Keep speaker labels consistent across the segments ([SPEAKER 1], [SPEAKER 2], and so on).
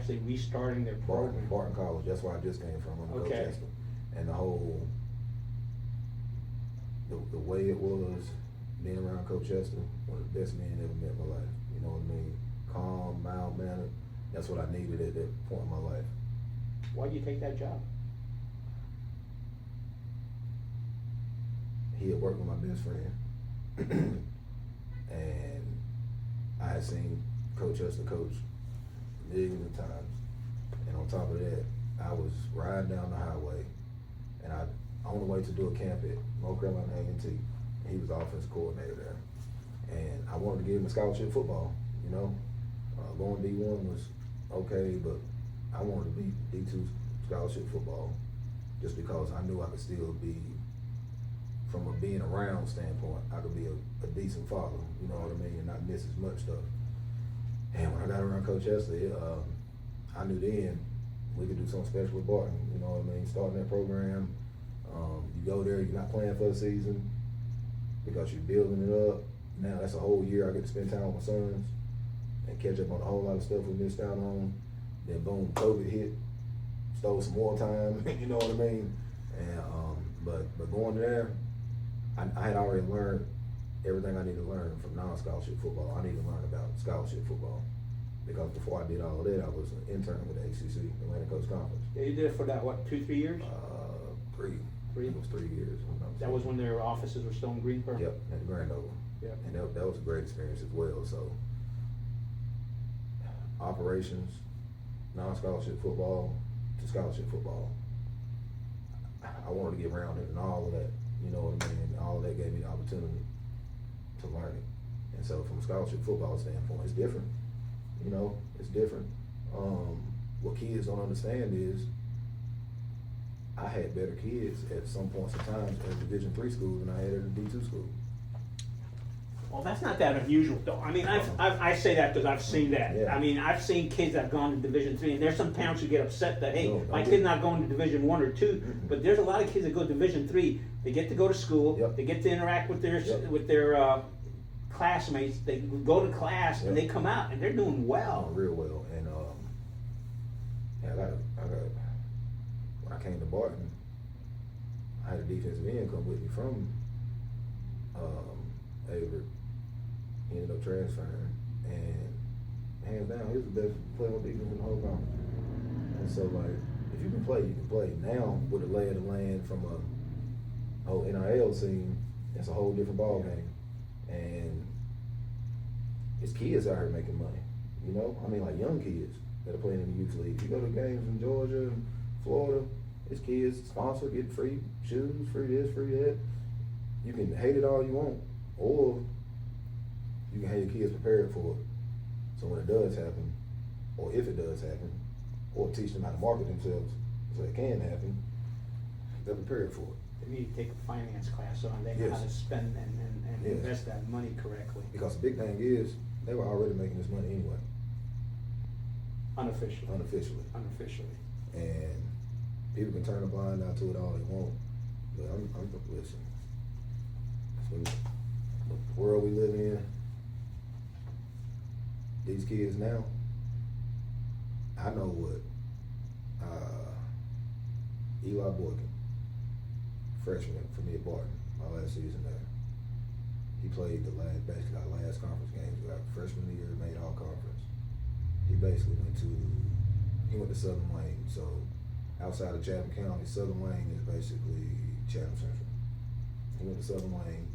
[SPEAKER 1] actually restarting their program.
[SPEAKER 2] Barton College, that's where I just came from, under
[SPEAKER 1] Okay.
[SPEAKER 2] Coach Esther. And the whole, the way it was, being around Coach Esther, one of the best men I ever met in my life. You know what I mean? Calm, mild mannered. That's what I needed at that point in my life.
[SPEAKER 1] Why'd you take that job?
[SPEAKER 2] He had worked with my best friend. And I had seen Coach Esther coach millions of times. And on top of that, I was riding down the highway, and I on the way to do a camp at North Carolina A&T. He was the offensive coordinator there, and I wanted to give him a scholarship football. You know, going D1 was okay, but I wanted to be D2 scholarship football, just because I knew I could still be, from a being around standpoint, I could be a decent father. You know what I mean, and not miss as much stuff. And when I got around Coach Esther, I knew then we could do something special with Barton. You know what I mean? Starting that program, you go there, you're not playing for the season because you're building it up. Now that's a whole year I get to spend time with my sons and catch up on a whole lot of stuff we missed out on. Then boom, COVID hit, stole some more time. You know what I mean? And but going there, I had already learned everything I need to learn from non-scholarship football. I need to learn about scholarship football. Because before I did all of that, I was an intern with the ACC, Atlantic Coast Conference.
[SPEAKER 1] Yeah, you did it for that, what, 2-3 years?
[SPEAKER 2] Three. It was 3 years.
[SPEAKER 1] That was when their offices were still in Greensboro?
[SPEAKER 2] Yep, at the Grand Oval.
[SPEAKER 1] Yep.
[SPEAKER 2] And that was a great experience as well. So, operations, non-scholarship football to scholarship football. I wanted to get around it and all of that, you know what I mean? And all of that gave me the opportunity to learn it. And so from a scholarship football standpoint, it's different. You know, it's different. What kids don't understand is I had better kids at some points in time at Division III school than I had at a D2 school.
[SPEAKER 1] Well, that's not that unusual, though. I mean, I say that because I've seen that.
[SPEAKER 2] Yeah.
[SPEAKER 1] I mean, I've seen kids that have gone to Division III, and there's some parents who get upset that, hey,
[SPEAKER 2] No,
[SPEAKER 1] my
[SPEAKER 2] I
[SPEAKER 1] kid's not going to Division I or II,
[SPEAKER 2] Mm-mm.
[SPEAKER 1] but there's a lot of kids that go to Division III. They get to go to school,
[SPEAKER 2] Yep.
[SPEAKER 1] they get to interact with their classmates, they go to class, and
[SPEAKER 2] Yep.
[SPEAKER 1] they come out, and they're doing well.
[SPEAKER 2] Real well. And I got when I came to Barton, I had a defensive end come with me from Avery. He ended up transferring, and hands down, he was the best player on defense in the whole conference. And so, like, if you can play, you can play. Now, with the lay of the land from a whole NIL scene, it's a whole different ball game. And it's kids out here making money, you know? I mean, like young kids that are playing in the youth league. You go to games in Georgia and Florida, it's kids sponsored, get free shoes, free this, free that. You can hate it all you want, or you can have your kids prepared for it. So when it does happen, or if it does happen, or teach them how to market themselves so it can happen, they're prepared for it.
[SPEAKER 1] They need to take a finance class on, they know how to
[SPEAKER 2] Yes.
[SPEAKER 1] spend and
[SPEAKER 2] Yes.
[SPEAKER 1] invest that money correctly.
[SPEAKER 2] Because the big thing is, they were already making this money anyway,
[SPEAKER 1] Unofficially.
[SPEAKER 2] unofficially. And people can turn a blind eye to it all they want, but I'm listen. So the world we live in, these kids now, I know what Eli Boykin, freshman for me at Barton, my last season there. He played basically our last conference games. We got freshman of the year, made all conference. He basically went to Southern Wayne. So outside of Chatham County, Southern Wayne is basically Chatham Central. He went to Southern Wayne,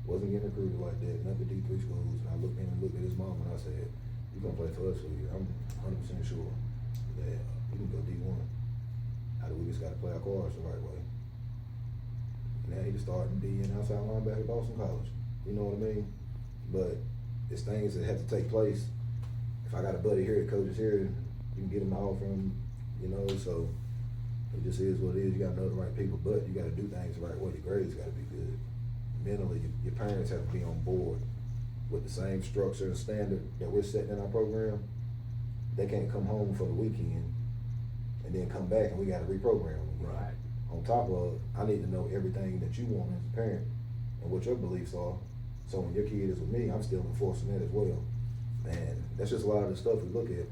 [SPEAKER 2] wasn't getting recruited like that, none of the D3 schools. And I looked at his mom and I said, "You're gonna play for us for a year. I'm 100% sure that you can go D1. We just gotta play our cards the right way." And now he just starting being outside linebacker at Boston College. You know what I mean? But it's things that have to take place. If I got a buddy here, coaches here, you can get him all from, you know, so it just is what it is. You gotta know the right people, but you gotta do things the right way. Your grades gotta be good. Mentally, your parents have to be on board with the same structure and standard that we're setting in our program. They can't come home for the weekend and then come back and we gotta reprogram them.
[SPEAKER 1] Right.
[SPEAKER 2] On top of, I need to know everything that you want as a parent and what your beliefs are. So when your kid is with me, I'm still enforcing that as well. Man, that's just a lot of the stuff we look at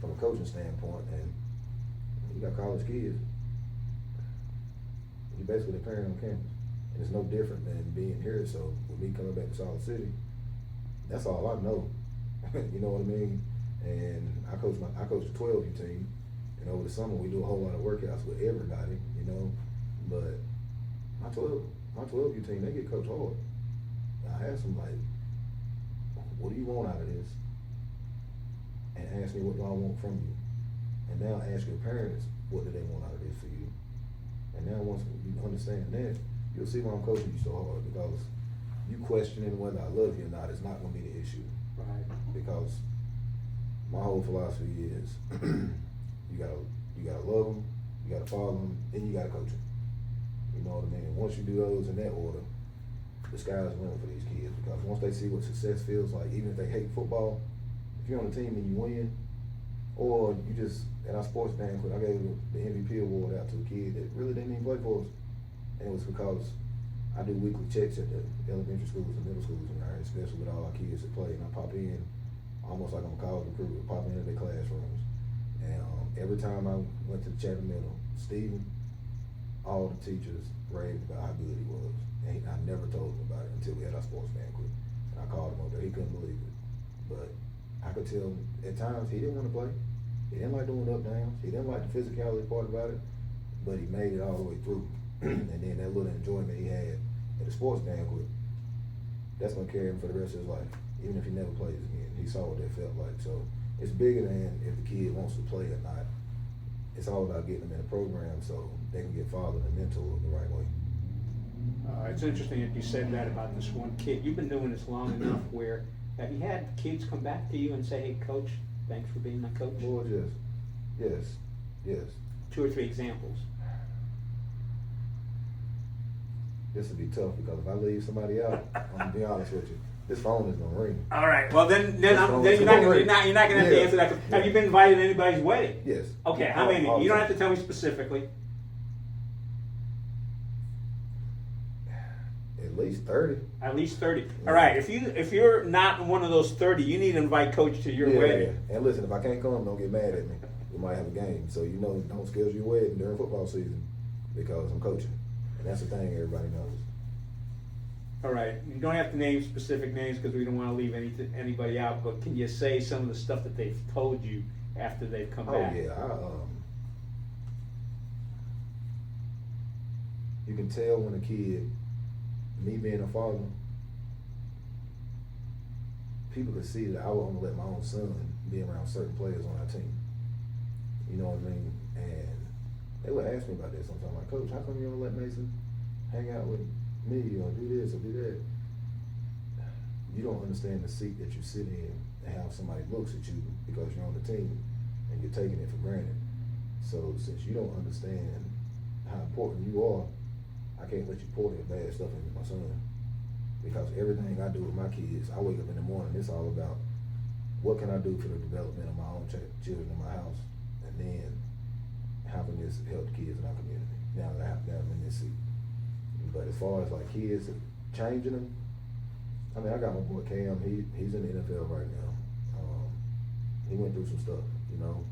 [SPEAKER 2] from a coaching standpoint, and you got college kids. You basically the parent on campus, and it's no different than being here. So with me coming back to Solid City, that's all I know. You know what I mean? And I coach the 12U team, and over the summer we do a whole lot of workouts with everybody, you know. But my 12U team, they get coached hard. I ask them like, what do you want out of this? And ask me what do I want from you. And now ask your parents what do they want out of this for you. And now once you understand that, you'll see why I'm coaching you so hard, because you questioning whether I love you or not is not going to be the issue.
[SPEAKER 1] Right.
[SPEAKER 2] Because my whole philosophy is you gotta love them, you gotta follow them, then you gotta coach them. You know what I mean? And once you do those in that order, the sky's the limit for these kids, because once they see what success feels like, even if they hate football, if you're on a team and you win, or you just, at our sports banquet, I gave the MVP award out to a kid that really didn't even play for us. And it was because I do weekly checks at the elementary schools and middle schools in there, especially with all our kids that play. And I pop in, almost like I'm a college recruiter, pop into their classrooms. And every time I went to the Chatham Middle, Stephen, all the teachers raved about how good he was. And I never told him about it until we had our sports banquet. And I called him up there, he couldn't believe it. But I could tell at times he didn't want to play. He didn't like doing up downs. He didn't like the physicality part about it, but he made it all the way through. And then that little enjoyment he had at the sports banquet, that's gonna carry him for the rest of his life, even if he never plays again. He saw what that felt like. So it's bigger than if the kid wants to play or not. It's all about getting them in the program so they can get fathered and mentored the right way.
[SPEAKER 1] It's interesting that you said that about this one kid. You've been doing this long enough where, have you had kids come back to you and say, hey, coach, thanks for being my coach?
[SPEAKER 2] Lord, yes.
[SPEAKER 1] 2 or 3 examples.
[SPEAKER 2] This would be tough, because if I leave somebody out, I'm gonna be honest with you, this phone is gonna ring.
[SPEAKER 1] All right. Well, then you're not
[SPEAKER 2] gonna
[SPEAKER 1] gonna have to answer that.
[SPEAKER 2] Yeah.
[SPEAKER 1] Have you been invited to anybody's wedding?
[SPEAKER 2] Yes.
[SPEAKER 1] Okay. How many? You don't have to tell me specifically.
[SPEAKER 2] At least 30.
[SPEAKER 1] At least 30. All right. If you're not one of those 30, you need to invite coach to your wedding.
[SPEAKER 2] Yeah. And listen, if I can't come, don't get mad at me. We might have a game, so don't schedule your wedding during football season, because I'm coaching, and that's the thing everybody knows.
[SPEAKER 1] All right. You don't have to name specific names because we don't want to leave anybody out. But can you say some of the stuff that they've told you after they've come back?
[SPEAKER 2] Oh yeah, you can tell when a kid, me being a father, people can see that I would only let my own son be around certain players on our team. You know what I mean? And they would ask me about that sometimes, like, Coach, how come you don't let Mason hang out with me or do this or do that? You don't understand the seat that you sit in and how somebody looks at you because you're on the team and you're taking it for granted. So since you don't understand how important you are, I can't let you pour that bad stuff into my son. Because everything I do with my kids, I wake up in the morning, it's all about what can I do for the development of my own children in my house, and then how can this help the kids in our community now that I'm in this seat. But as far as like kids changing them, I mean, I got my boy Cam, he's in the NFL right now. He went through some stuff, you know,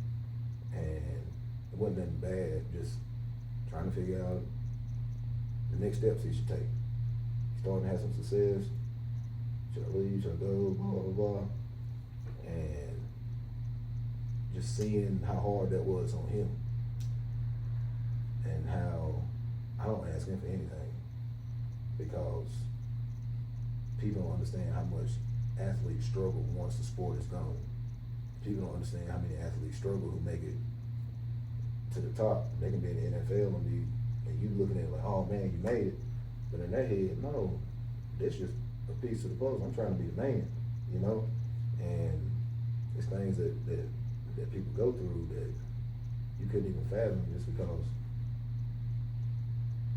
[SPEAKER 2] and it wasn't nothing bad, just trying to figure out the next steps he should take. He's starting to have some success. Should I leave? Should I go? Blah, blah, blah. And just seeing how hard that was on him and how I don't ask him for anything because people don't understand how much athletes struggle once the sport is gone. People don't understand how many athletes struggle who make it to the top. They can be in the NFL and you looking at it like, oh man, you made it. But in their head, no, that's just a piece of the puzzle. I'm trying to be the man, you know? And it's things that people go through that you couldn't even fathom just because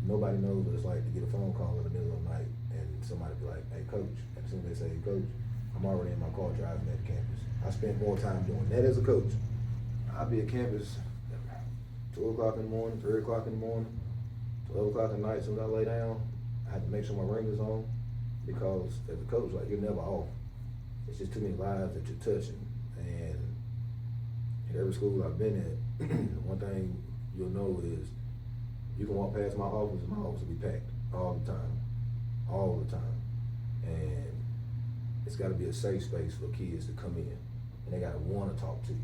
[SPEAKER 2] nobody knows what it's like to get a phone call in the middle of the night and somebody be like, hey coach, and as soon as they say, hey coach, I'm already in my car driving at the campus. I spend more time doing that as a coach. I'll be at campus 2 o'clock in the morning, 3 o'clock in the morning, 12 o'clock at night. As soon as I lay down, I have to make sure my ring is on because as a coach, like you're never off. It's just too many lives that you're touching. And every school I've been at, one thing you'll know is you can walk past my office and my office will be packed all the time. And it's got to be a safe space for kids to come in, and they got to want to talk to you.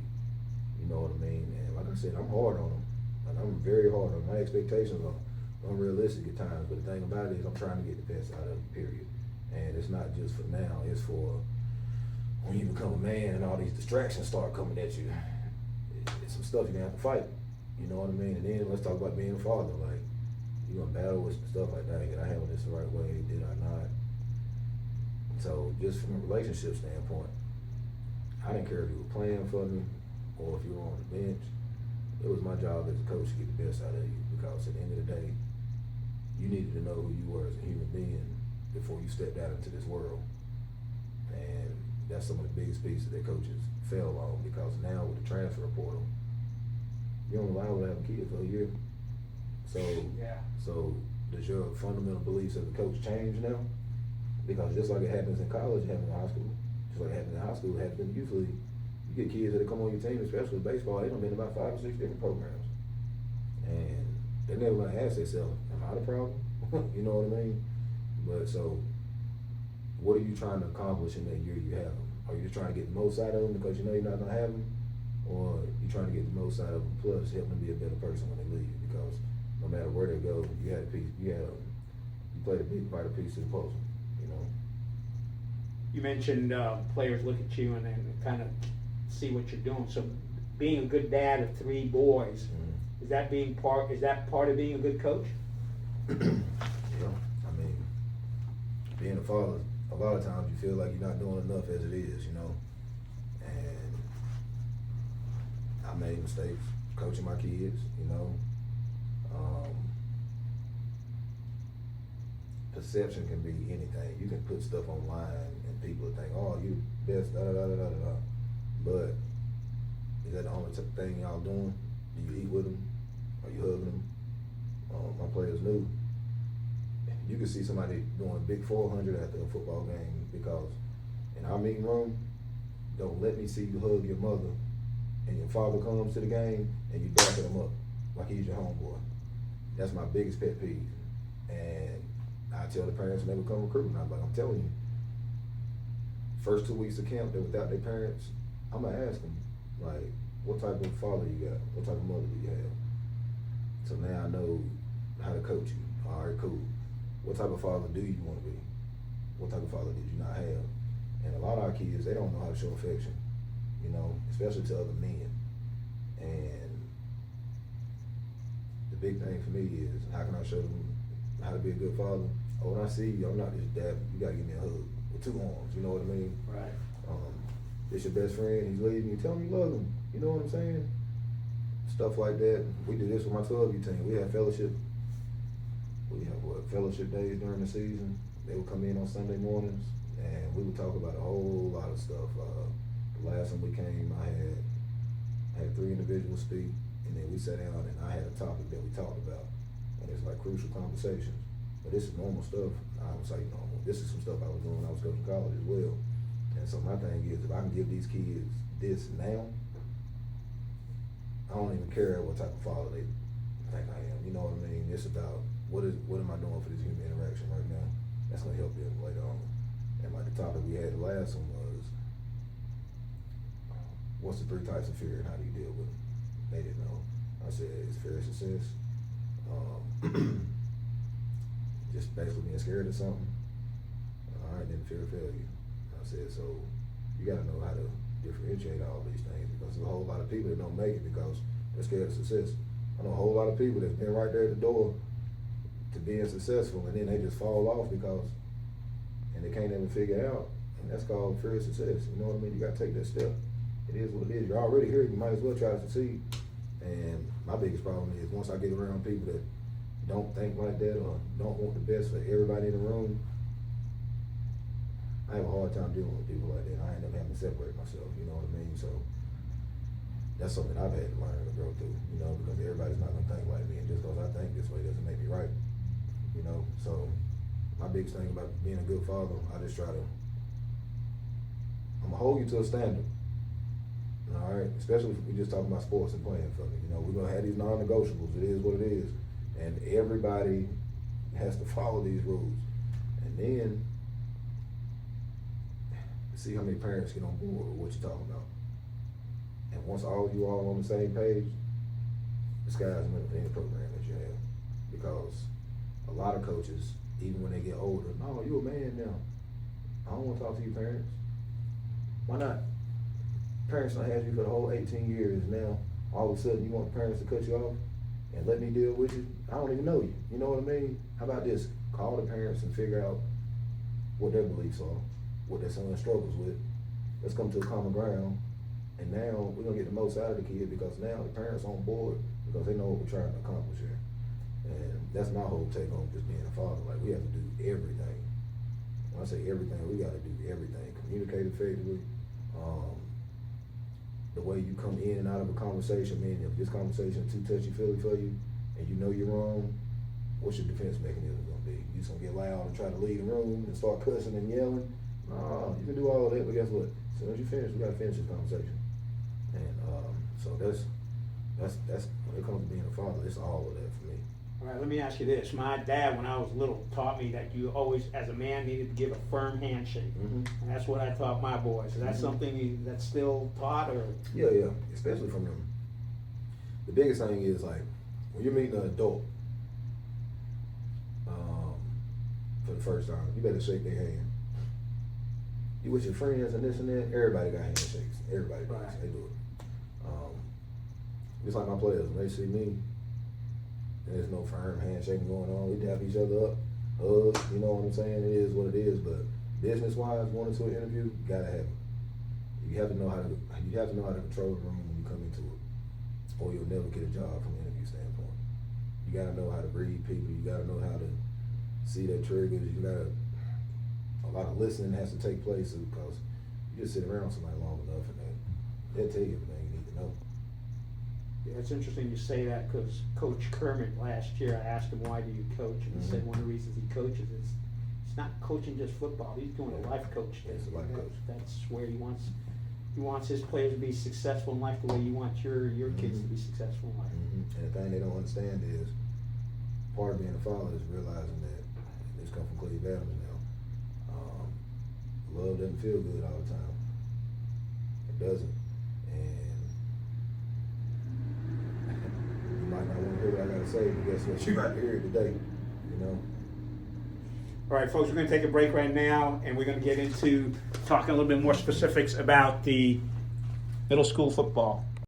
[SPEAKER 2] You know what I mean? And like I said, I'm hard on them. Like, I'm very hard on them. My expectations are unrealistic at times, but the thing about it is I'm trying to get the best out of it, period. And it's not just for now, it's for when you become a man and all these distractions start coming at you. It's some stuff you're gonna have to fight. You know what I mean? And then let's talk about being a father. Like, you're gonna battle with stuff like that. Did I handle this the right way? Did I not? So just from a relationship standpoint, I didn't care if you were playing for me or if you were on the bench. It was my job as a coach to get the best out of you, because at the end of the day, you needed to know who you were as a human being before you stepped out into this world. And that's some of the biggest pieces that coaches fail on, because now with the transfer portal, you're only allowed to have a kid for a year. So, so does your fundamental beliefs as a coach change now? Because just like it happens in college, it happens in high school. Just like it happens in high school, it happens in youth league. You get kids that come on your team, especially with baseball, they done been in about 5 or 6 different programs. And they're never gonna ask themselves, am I the problem? You know what I mean? But so, what are you trying to accomplish in that year you have them? Are you just trying to get the most out of them because you know you're not gonna have them? Or you trying to get the most out of them, plus help them be a better person when they leave? Because no matter where they go, you played a big part of piece of the puzzle.
[SPEAKER 1] You mentioned players look at you and kind of see what you're doing. So, being a good dad of 3 boys, is that part of being a good coach?
[SPEAKER 2] Yeah, I mean, being a father, a lot of times you feel like you're not doing enough as it is, you know. And I made mistakes coaching my kids, you know. Perception can be anything. You can put stuff online and people will think, oh, you best, da da da da da da. But is that the only thing y'all doing? Do you eat with them? Are you hugging them? My players knew. You could see somebody doing a big 400 after a football game, because in our meeting room, don't let me see you hug your mother and your father comes to the game and you backing him up like he's your homeboy. That's my biggest pet peeve. And I tell the parents when they would come recruiting, I'm like, I'm telling you, first 2 weeks of camp, they're without their parents, I'm gonna ask them, like, what type of father you got? What type of mother do you have? So now I know how to coach you. All right, cool. What type of father do you want to be? What type of father did you not have? And a lot of our kids, they don't know how to show affection, you know, especially to other men. And the big thing for me is, how can I show them how to be a good father? Oh, when I see you, I'm not just dabbing. You gotta give me a hug with 2 arms. You know what I mean?
[SPEAKER 1] Right.
[SPEAKER 2] It's your best friend. He's leaving you. Tell him you love him. You know what I'm saying? Stuff like that. We do this with my 12U team. We have fellowship. We have fellowship days during the season. They would come in on Sunday mornings, and we would talk about a whole lot of stuff. The last time we came, I had 3 individuals speak, and then we sat down and I had a topic that we talked about, and it's like crucial conversations. But this is normal stuff. I would say normal. This is some stuff I was doing when I was going to college as well. And so my thing is, if I can give these kids this now, I don't even care what type of father they think I am. You know what I mean? It's about what am I doing for this human interaction right now? That's gonna help them later on. And like the topic we had the last one was, what's the 3 types of fear and how do you deal with them? They didn't know. I said it's fear of success. Just basically being scared of something. All right, then fear of failure. I said, so you gotta know how to differentiate all these things, because there's a whole lot of people that don't make it because they're scared of success. I know a whole lot of people that's been right there at the door to being successful, and then they just fall off and they can't even figure it out, and that's called fear of success. You know what I mean? You gotta take that step. It is what it is. You're already here, you might as well try to succeed. And my biggest problem is, once I get around people that don't think like that or don't want the best for everybody in the room, I have a hard time dealing with people like that. I end up having to separate myself, you know what I mean? So that's something I've had to learn to grow through, you know, because everybody's not gonna think like me, and just because I think this way doesn't make me right, you know? So my biggest thing about being a good father, I just try to, I'm gonna hold you to a standard. All right, especially if we just talking about sports and playing for it. You know, we're gonna have these non-negotiables. It is what it is, and everybody has to follow these rules. And then see how many parents get on board with what you're talking about. And once all you all on the same page, the sky's the limit for any program that you have. Because a lot of coaches, even when they get older, no, you're a man now. I don't want to talk to you parents. Why not? Parents don't have you for the whole 18 years. Now, all of a sudden, you want the parents to cut you off and let me deal with you? I don't even know you. You know what I mean? How about this? Call the parents and figure out what their beliefs are, what their son struggles with. Let's come to a common ground. And now we're going to get the most out of the kid because now the parents on board because they know what we're trying to accomplish here. And that's my whole take on just being a father. Like, we have to do everything. When I say everything, we got to do everything. Communicate effectively. The way you come in and out of a conversation, meaning if this conversation is too touchy-feely for you and you know you're wrong, what's your defense mechanism going to be? You just going to get loud and try to leave the room and start cussing and yelling? No, you can do all of that, but guess what? As soon as you finish, we got to finish this conversation. And so that's when it comes to being a father, it's all of that for me.
[SPEAKER 1] All right, let me ask you this. My dad, when I was little, taught me that you always, as a man, needed to give a firm handshake.
[SPEAKER 2] Mm-hmm.
[SPEAKER 1] And that's what I taught my boys. Is that something that's still taught, or?
[SPEAKER 2] Yeah, especially from them. The biggest thing is, like, when you're meeting an adult for the first time, you better shake their hand. You with your friends and this and that, everybody got handshakes. Everybody does.
[SPEAKER 1] Right.
[SPEAKER 2] They do it. Just like my players, when they see me, and there's no firm handshaking going on. We dap each other up, hug, you know what I'm saying? It is what it is, but business-wise, going into an interview, you gotta have it. You have to know how to control the room when you come into it, or you'll never get a job from an interview standpoint. You gotta know how to read people. You gotta know how to see their triggers. A lot of listening has to take place because you just sit around somebody long enough and they'll tell you everything you need to know.
[SPEAKER 1] Yeah, it's interesting you say that because Coach Kermit last year, I asked him, why do you coach? And he said one of the reasons he coaches is he's not coaching just football. He's doing a life coach thing.
[SPEAKER 2] He's a life coach.
[SPEAKER 1] That's where he wants his players to be successful in life the way you want your kids to be successful in life.
[SPEAKER 2] And the thing they don't understand is part of being a father is realizing that this comes from Cleveland Adams now. Love doesn't feel good all the time. It doesn't. And you might not want to hear what I gotta say, but guess what? You might hear it today, you know?
[SPEAKER 1] All right, folks, we're going to take a break right now, and we're going to get into talking a little bit more specifics about the middle school football.